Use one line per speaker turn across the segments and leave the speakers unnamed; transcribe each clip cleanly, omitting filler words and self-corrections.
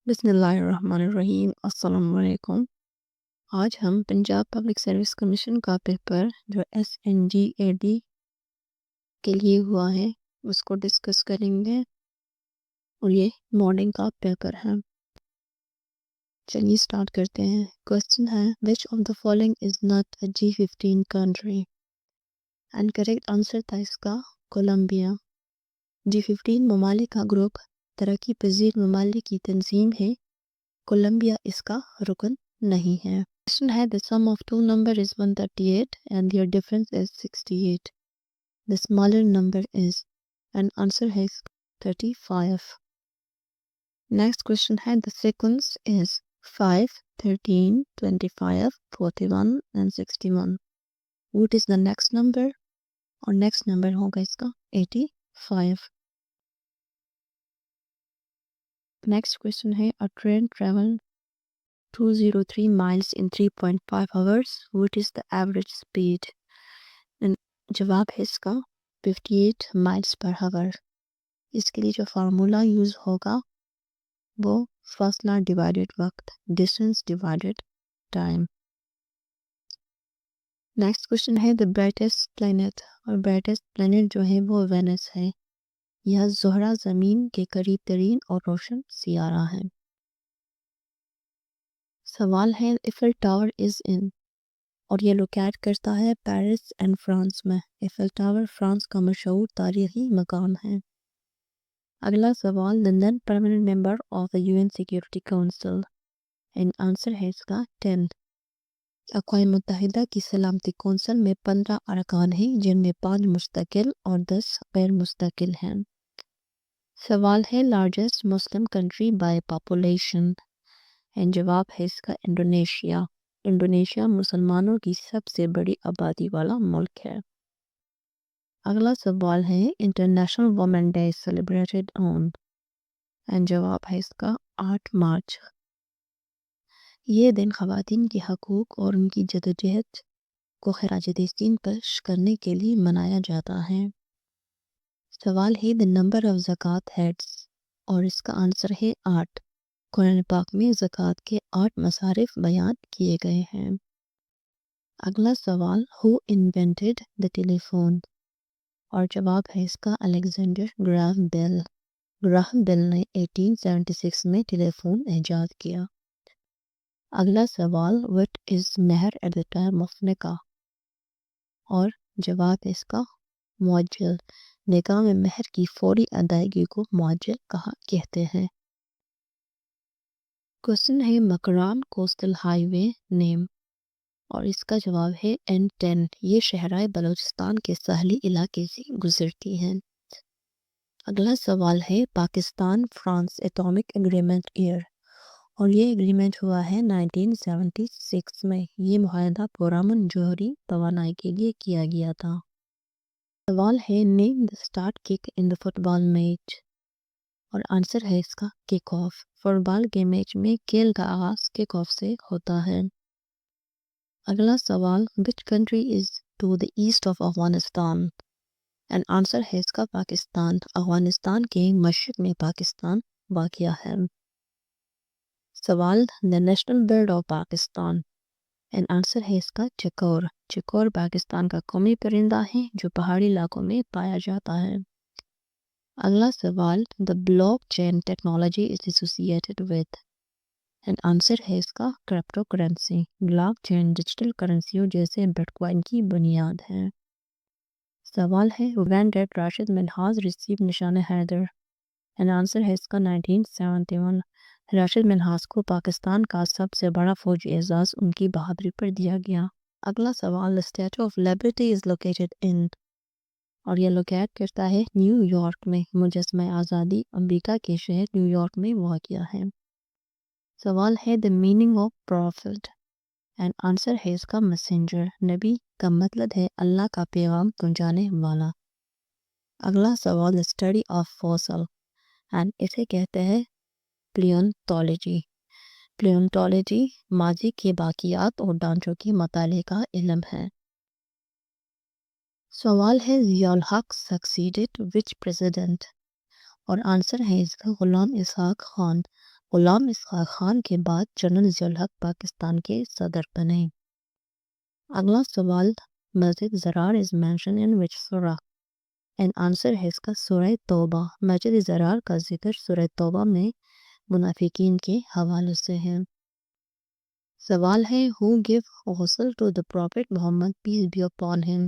بسم اللہ الرحمن الرحیم۔ السلام علیکم۔ آج ہم پنجاب پبلک سروس کمیشن کا پیپر جو SNGAD کے لیے ہوا ہے اس کو ڈسکس کریں گے، اور یہ مارننگ کا پیپر ہے۔ چلیے سٹارٹ کرتے ہیں۔ کوسچن ہے which of the following is not a G15 country؟ And correct answer تھا اس کا کولمبیا۔ G15 ممالک کا گروپ ترقی پذیر ممالک کی تنظیم ہے، کولمبیا اس کا رکن نہیں ہے۔ Question ہے the sum of two number is 138 and their difference is 68. The smaller number is and answer ہے 35. Next question ہے the sequence is 5, 13, 25, 41 and 61. What is the next number؟ اور next number ہوگا اس کا 85. Next question ہے a train travel 203 miles in 3.5 hours. What is the average speed؟ جواب ہے اس کا 58 miles per hour۔ اس کے لیے جو فارمولا یوز ہوگا وہ فاصلہ ڈیوائڈڈ وقت، distance divided time. Next question ہے the brightest planet، اور brightest planet جو ہے وہ وینس ہے۔ یہ زہرہ زمین کے قریب ترین اور روشن سیارہ ہے۔ سوال ہے ایفل ٹاور از ان، اور یہ لوکیٹ کرتا ہے پیرس اینڈ فرانس میں۔ ایفل ٹاور فرانس کا مشہور تاریخی مقام ہے۔ اگلا سوال the non permanent member of the UN Security Council، and answer ہے اس کا 10۔ اقوام متحدہ کی سلامتی کونسل میں 15 ارکان ہیں، جن میں 5 مستقل اور 10 غیر مستقل ہیں۔ سوال ہے largest Muslim country by population, and جواب ہے اس کا انڈونیشیا۔ انڈونیشیا مسلمانوں کی سب سے بڑی آبادی والا ملک ہے۔ اگلا سوال ہے international women day celebrated on, and جواب ہے اس کا 8 مارچ۔ یہ دن خواتین کے حقوق اور ان کی جدوجہد کو خراج تحسین پیش کرنے کے لیے منایا جاتا ہے۔ سوال ہے the number of زکوٰۃ ہیڈز، اور اس کا آنسر ہے 8۔ قرآن پاک میں زکوٰۃ کے 8 مصارف بیان کیے گئے ہیں۔ اگلا سوال who invented the telephone، اور جواب ہے اس کا الیگزینڈر گراہم بیل۔ گراہم بیل نے 1876 میں ٹیلی فون ایجاد کیا۔ اگلا سوال what is مہر at the time of نکاح، اور جواب ہے اس کا معجل۔ نکاح میں مہر کی فوری ادائیگی کو معجل کہتے ہیں۔ کوسچن ہے مکران کوسٹل ہائی وے نیم، اور اس کا جواب ہے N10۔ یہ شہرائے بلوچستان کے ساحلی علاقے سے گزرتی ہیں۔ اگلا سوال ہے Pakistan France atomic agreement year, اور یہ ایگریمنٹ ہوا ہے 1976 میں۔ یہ معاہدہ پرامن جوہری توانائی کے لیے کیا گیا تھا۔ سوال ہے نیم the start kick in the football match، اور آنسر ہے اس کا کک آف۔ فٹ بال کے میچ میں کھیل کا آغاز کک آف سے ہوتا ہے۔ اگلا سوال which country is to the east of Afghanistan, and answer ہے اس کا پاکستان۔ افغانستان کے مشرق میں پاکستان واقع ہے۔ سوال the national bird of Pakistan, and answer ہے اس کا چکور۔ چکور پاکستان کا قومی پرندہ ہے جو پہاڑی علاقوں میں پایا جاتا ہے۔ اگلا سوال the block chain technology is associated with، and answer ہے اس کا cryptocurrency. Blockchain digital کرنسیوں جیسے بٹ کوائن کی بنیاد ہے۔ سوال ہے when did Rashid Minhas receive نشان حیدر، اینڈ آنسر ہے اس کا 1971۔ راشد منہاس کو پاکستان کا سب سے بڑا فوجی اعزاز ان کی بہادری پر دیا گیا۔ اگلا سوال the statue of liberty is located in، اور یہ لوکیٹ کرتا ہے نیو یارک میں۔ مجسمہ آزادی امریکہ کے شہر نیو یارک میں واقع ہے۔ سوال ہے the meaning of prophet، and answer ہے اس کا messenger۔ نبی کا مطلب ہے اللہ کا پیغام پہنچانے والا۔ اگلا سوال the study of fossil، and اسے کہتے ہیں پلیونٹولوجی۔ پلیونٹولوجی ماضی کے باقیات اور ڈھانچوں کے مطالعے کا علم ہے۔ سوال ہے ضیاء الحق succeeded which president، اور آنسر ہے اس کا غلام اسحاق خان۔ غلام اسحاق خان کے بعد جنرل ضیاء الحق پاکستان کے صدر بنے۔ اگلا سوال، مسجد زرار is mentioned in which surah؟ and answer ہے اس کا سورہ توبہ۔ مسجد زرار کا ذکر سورہ توبہ میں منافقین کے حوالے سے ہے۔ سوال ہے who give غسل to the Prophet Muhammad peace be upon him؟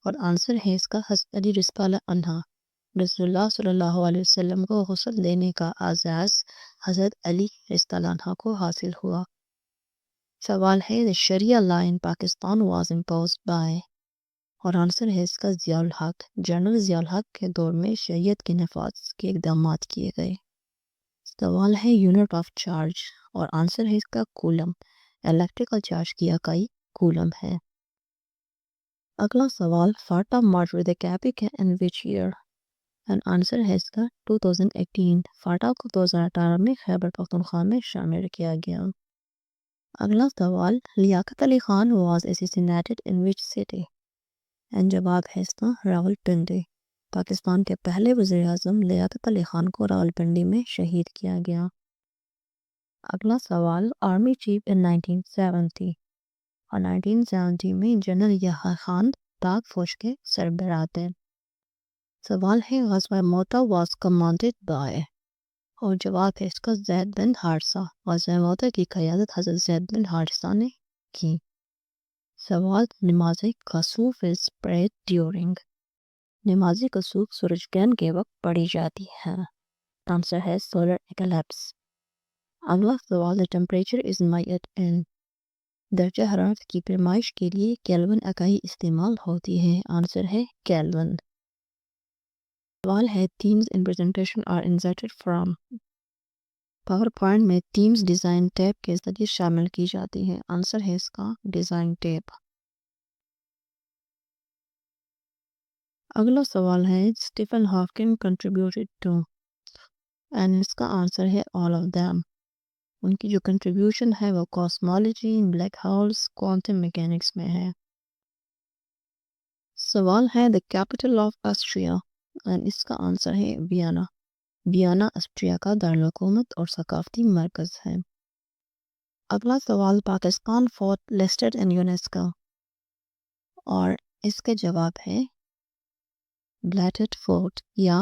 اور آنسر ہے اس کا حضرت علی رضی اللہ عنہ۔ رسول اللہ صلی اللہ علیہ وسلم کو غسل دینے کا اعزاز حضرت علی رضی اللہ عنہ کو حاصل ہوا۔ سوال ہے the Sharia law in Pakistan was imposed by؟ اور آنسر ہے اس کا ضیاء الحق۔ جنرل ضیاء الحق کے دور میں شریعت کے نفاذ کے اقدامات کیے گئے۔ سوال ہے یونٹ آف چارج، اور آنسر ہے اس کا کولم۔ الیکٹریکل چارج کی اکائی کولم ہے۔ اگلا سوال، FATA marched with the Capic in which year؟ and answer ہے اس کا 2018۔ فاٹا کو 2018 میں خیبر پختونخوا میں شامل کیا گیا۔ اگلا سوال، Liaquat Ali Khan was assassinated in which city؟ and جواب ہے اس کا راولپنڈی۔ پاکستان کے پہلے وزیر اعظم لیاقت علی خان کو راولپنڈی میں شہید کیا گیا۔ اگلا سوال، آرمی چیف in 1970؟ اور 1970 میں جنرل یحییٰ خان پاک فوج کے سربراہ تھے۔ سوال ہے غزوہ موتا was commanded by؟ اور جواب ہے اس کا زید بن حارثہ۔ غزوہ موتا کی قیادت حضرت زید بن حارثہ نے کی۔ سوال، نماز کسوف is prayed during؟ نماز کسوف سورج گرہن کے وقت پڑھی جاتی ہے۔ آنسر ہے سولر ایکلپس۔ اگلا سوال، the temperature is measured in؟ درجہ حرارت کی پیمائش کے لیے کیلون اکائی استعمال ہوتی ہے۔ آنسر ہے کیلون۔ سوال ہے themes in presentation are inserted from؟ Power point میں themes ڈیزائن ٹیب کے ذریعے شامل کی جاتی ہے۔ آنسر ہے اس کا ڈیزائن ٹیب۔ اگلا سوال ہے Stephen Hawking contributed to؟ and اس کا آنسر ہے all of them۔ ان کی جو کنٹریبیوشن ہے وہ cosmology, black holes, quantum mechanics میں ہے۔ سوال ہے the capital of Austria؟ and اس کا آنسر ہے ویانا۔ ویانا آسٹریا کا دارالحکومت اور ثقافتی مرکز ہے۔ اگلا سوال، Pakistan fort listed in UNESCO? اور اس کا جواب ہے بلیٹڈ فورٹ یا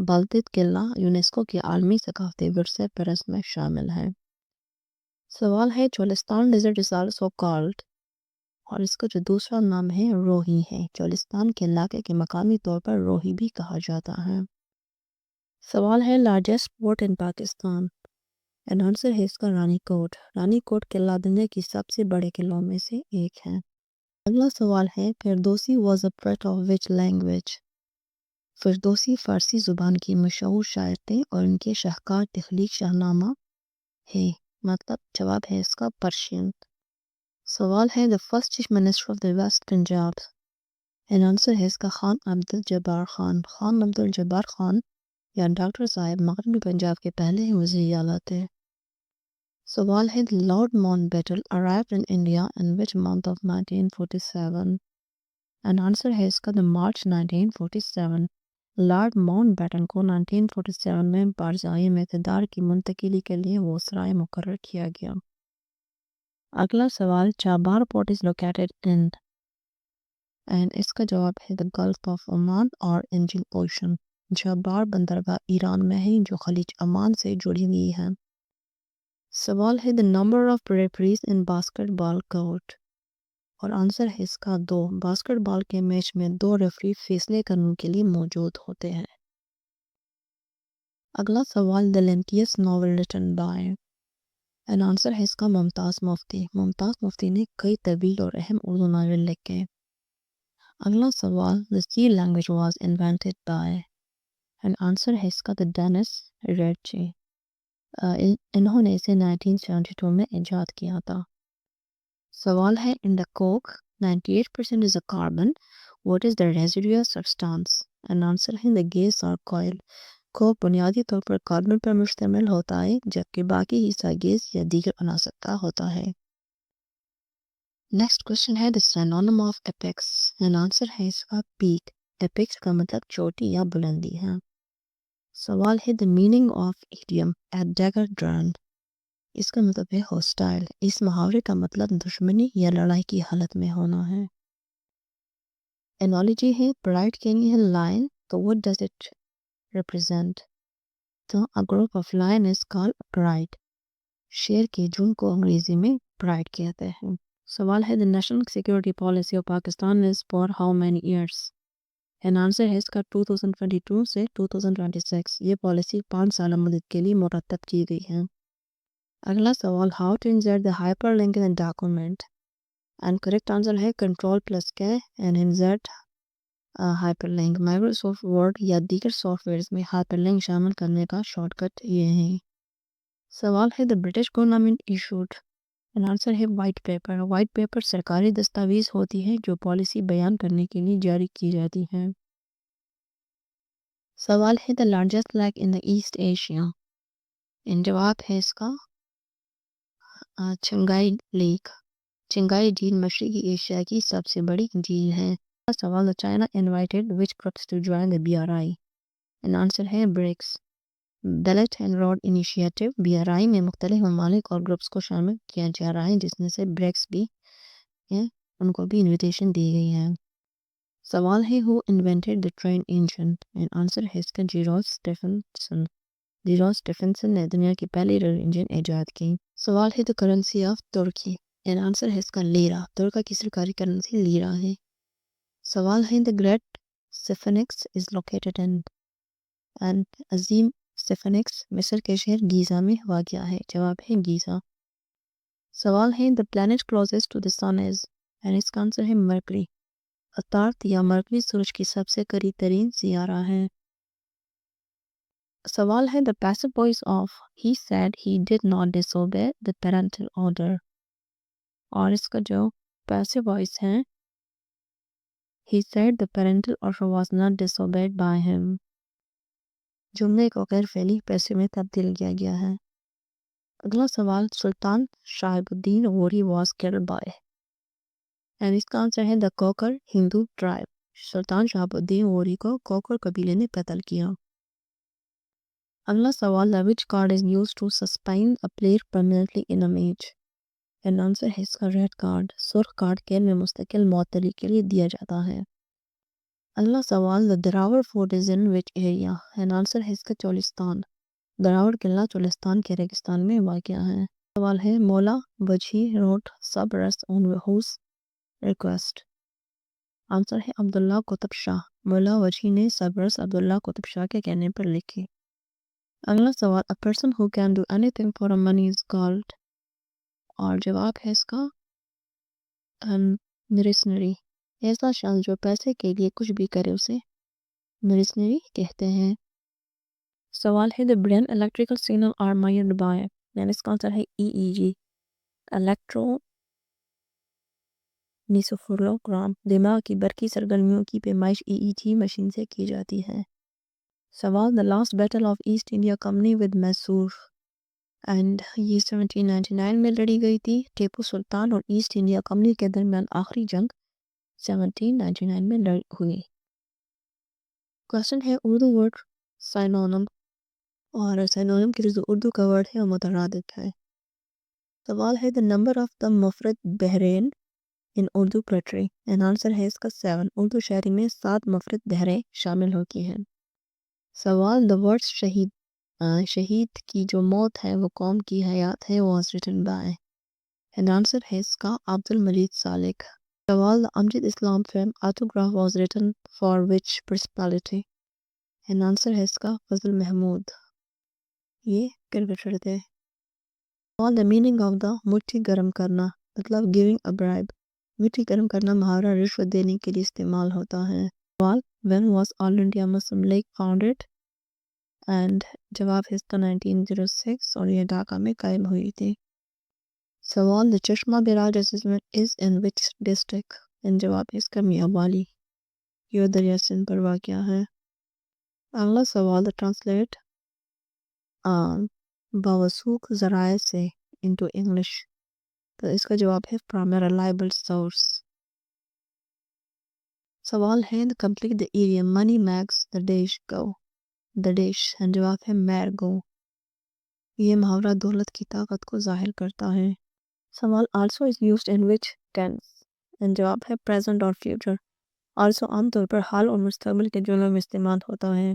بلدت قلعہ یونیسکو کے عالمی ثقافتی ورثہ فہرست میں شامل ہے۔ سوال ہے Cholistan desert is also called? اور اس کا جو دوسرا نام ہے روہی ہے۔ چولستان کے علاقے کے مقامی طور پر روہی بھی کہا جاتا ہے۔ سوال ہے largest port in Pakistan? And answer ہے اس کا رانی کوٹ۔ رانی کوٹ قلعہ دنیا کی سب سے بڑے قلعوں میں سے ایک ہے۔ اگلا سوال ہے Firdausi was a poet of which language? Firdausi Farsi زبان کی مشہور شاعر تھے اور ان کے شاہکار تخلیق شاہنامہ ہے۔ مطلب جواب ہے اس کا پرشین۔ سوال ہے the first chief minister of the West Punjab؟ and answer ہے اس کا خان عبد الجبار خان۔ خان عبد الجبار خان یا ڈاکٹر صاحب مغربی پنجاب کے پہلے وزیر اعلیٰ تھے۔ سوال ہے lord Mount battle arrived in India in which month of 1947؟ and answer ہے اس کا مارچ 1947۔ لارڈ ماؤنٹ بیٹن کو 1947 میں بارزائم اقتدار کی منتقلی کے لیے وہ سرائے مقرر کیا گیا۔ اگلا سوال، Chabahar port is located in? And اس کا جواب ہے the Gulf of Oman اور Indian Ocean۔ چابہار بندرگاہ ایران میں ہے جو خلیج عمان سے جڑی ہوئی ہے۔ سوال ہے the number of referees in basketball court؟ اور آنسر ہے اس کا 2۔ باسکٹ بال کے میچ میں 2 ریفری فیصلے کرنے کے لیے موجود ہوتے ہیں۔ اگلا سوال، the lengthiest novel written by؟ And answer ہے اس کا ممتاز مفتی۔ ممتاز مفتی نے کئی طویل اور اہم اردو ناول لکھے۔ اگلا سوال، the C language was invented by؟ And answer ہے اس کا ڈینس ریڈچی۔ انہوں نے اسے 1972 میں ایجاد کیا تھا۔ سوال ہے in the coke 98% is a carbon, what is the residual substance؟ And answer ہے the gas or coal۔ کوک بنیادی طور پر کاربن پر مشتمل ہوتا ہے جبکہ باقی حصہ گیس یا دیگر عناصر کا ہوتا ہے۔ نیکسٹ کوشچن ہے the synonym of apex؟ And answer ہے اس کا پیک۔ apex کا مطلب چوٹی یا بلندی ہے۔ سوال ہے the meaning of idiom at dagger drawn. اس کا مطلب ہے hostile. اس محاورے کا مطلب دشمنی یا لڑائی کی حالت میں ہونا ہے. Analogy ہے pride کے لیے lion, تو what does it represent? تو a group of lion is called a pride. شیر کے جھنڈ کو انگریزی میں pride کہتے ہیں. سوال ہے the national security policy of Pakistan is for how many years? And answer ہے اس کا 2022 سے 2026. یہ پالیسی 5 سالہ مدت کے لیے مرتب کی گئی ہے. اگلا سوال how to insert the hyperlink in a document. And correct answer ہے Ctrl+K and insert hyperlink. Microsoft Word یا دیگر سافٹ ویئرز میں hyperlink شامل کرنے کا شارٹ کٹ یہ ہے. سوال ہے the British government issued. And answer ہے white paper. white paper سرکاری دستاویز ہوتی ہے جو پالیسی بیان کرنے کے لیے جاری کی جاتی ہے. سوال ہے the largest lake in the East Asia. ان جواب ہے اس کا چنگائی لیک. چنگائی جھیل مشرقی ایشیا کی سب سے بڑی جھیل ہے. سوال China invited which groups to join the BRI. And answer ہے BRICS. Belt and Road Initiative BRI میں مختلف ممالک اور گروپس کو شامل کیا جا رہا ہے جس میں سے BRICS بھی ہیں ان کو بھی انویٹیشن دی گئی ہے. سوال ہے who invented the train engine. And answer ہے اس کا جیروس اسٹیفنسن. جیروس اسٹیفنسن نے دنیا کی پہلی ریل انجن ایجاد کی. سوال ہے the currency of Turkey. And answer ہے اس کا لیرا. ترکا کی سرکاری کرنسی لیرا ہے. سوال ہے the Great Sphinx is located in. And عظیم اسفنکس مصر کے شہر گیزا میں واقع ہے. جواب ہے گیزا. سوال ہے the planet closest to the sun is. And اس کا آنسر ہے مرکری. عطارد یا مرکری سورج کی سب سے قریب ترین سیارہ ہے. سوال ہے the passive voice of he said he did not disobey the parental order. اور اس کا جو passive voice ہے he said the parental order was not disobeyed by him. جملے کو غیر فعلی پیسو میں تبدیل کیا گیا ہے. اگلا سوال سلطان شہاب الدین Ghori was killed by. And اس کا آنسر ہے the کوکر ہندو ٹرائب. سلطان شہاب الدین غوری کو کوکر قبیلے نے قتل کیا. اگلا سوال which card is used to suspend a player permanently in a match. And answer ہے اس کا ریڈ کارڈ. سرخ کارڈ کھیل میں مستقل معطلی کے لیے دیا جاتا ہے. اگلا سوال the Derawar fort is in which area. And answer ہے اس کا چولستان. دراوڑ قلعہ چولستان کے ریگستان میں واقع ہے. سوال ہے مولا وجہی wrote Sabras on whose request. Answer ہے عبداللہ قطب شاہ. مولا وجہی نے سبرس عبداللہ قطب شاہ کے کہنے پر لکھی. اگلا سوال a person who can do anything for a money is called. اور جواب ہے اس کا mercenary. ایسا شخص جو پیسے کے لیے کچھ بھی کرے اسے mercenary کہتے ہیں. سوال ہے the brain electrical signal are measured by. یعنی اس کا آنسر ہے EEG. الیکٹرو نیسوفلوگرام. دماغ کی برقی سرگرمیوں کی پیمائش EEG مشین سے کی جاتی ہے. سوال the last battle of East India Company with Mysore. And یہ 1799 میں لڑی گئی تھی. ٹیپو سلطان اور ایسٹ انڈیا کمپنی کے درمیان آخری جنگ 1799 میں ہوئی. کوشچن ہے اردو ورڈ سائنونم. اور سائنونم کی جو اردو کا ورڈ ہے وہ مترادف ہے. سوال ہے the number of the مفرد Bahrain in Urdu poetry. and answer ہے اس کا 7. اردو شاعری میں 7 مفرد بحریں شامل ہوتی ہیں. سوال the words شہید. شہید کی جو موت ہے وہ قوم کی حیات ہے was written by. and answer ہے اس کا عبد المجید سالک. سوال the Amjad Islam film autograph was written for which personality. and answer ہے اس کا فضل محمود. یہ کرکٹر تھے. سوال the meaning of the مٹھی گرم کرنا مطلب giving a bribe. مٹھی گرم کرنا محاورہ رشوت دینے کے لیے استعمال ہوتا ہے. سوال when was All India Muslim League founded. and جواب ہے اس کا 1906 اور یہ ڈھاکہ میں قائم ہوئی تھی. سوال the چشمہ barrage is in which district. and جواب ہے اس کا میاں والی. یہ دریا سندھ پر واقع ہے. اگلا سوال the translate باوثوق ذرائع سے into English. تو اس کا جواب ہے from a reliable source. سوال ہے the complete the idiom money makes the days go. the dish and جواب ہے mergo. یہ محاورہ دولت کی طاقت کو ظاہر کرتا ہے. سوال also is used in which tense and جواب ہے present اور future. also عام طور پر حال اور مستقبل کے جملوں میں استعمال ہوتا ہے.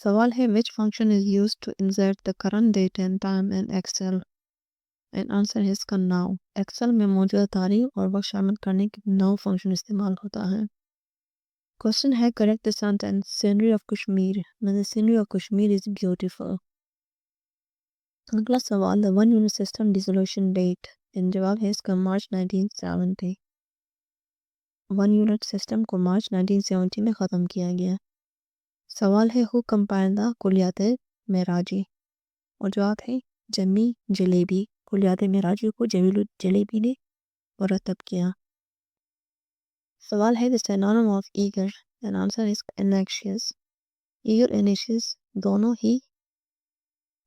سوال ہے which function is used to insert the current date and time in Excel and answer ہے اس کا now. Excel میں موجودہ تاریخ اور وقت شامل کرنے کے now function استعمال ہوتا ہے. Question ہے correct the sentence scenery of Kashmir. The scenery of Kashmir is beautiful. اگلا سوال the one unit system dissolution date and جواب ہے اس کا March 1970. ون یونٹ سسٹم کو مارچ 1970 میں ختم کیا گیا. سوال ہے who compiled the کلیات معراجی اور جواب ہے جمی جلیبی. کلیات معراجی کو جمیل جلیبی نے مرتب کیا. سوال ہے the synonym of eager and answer is anxious. eager and anxious دونوں ہی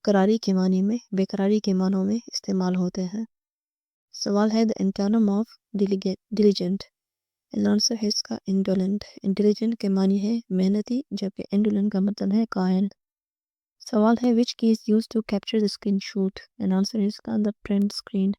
قراری کے معنی میں بے قراری کے معنوں میں استعمال ہوتے ہیں. سوال ہے the antonym of diligent and answer ہے اس کا indolent. intelligent کے معنی ہے محنتی جبکہ indolent کا مطلب ہے کاہل. سوال ہے which key is used to capture the screenshot and answer ہے اس کا the print screen.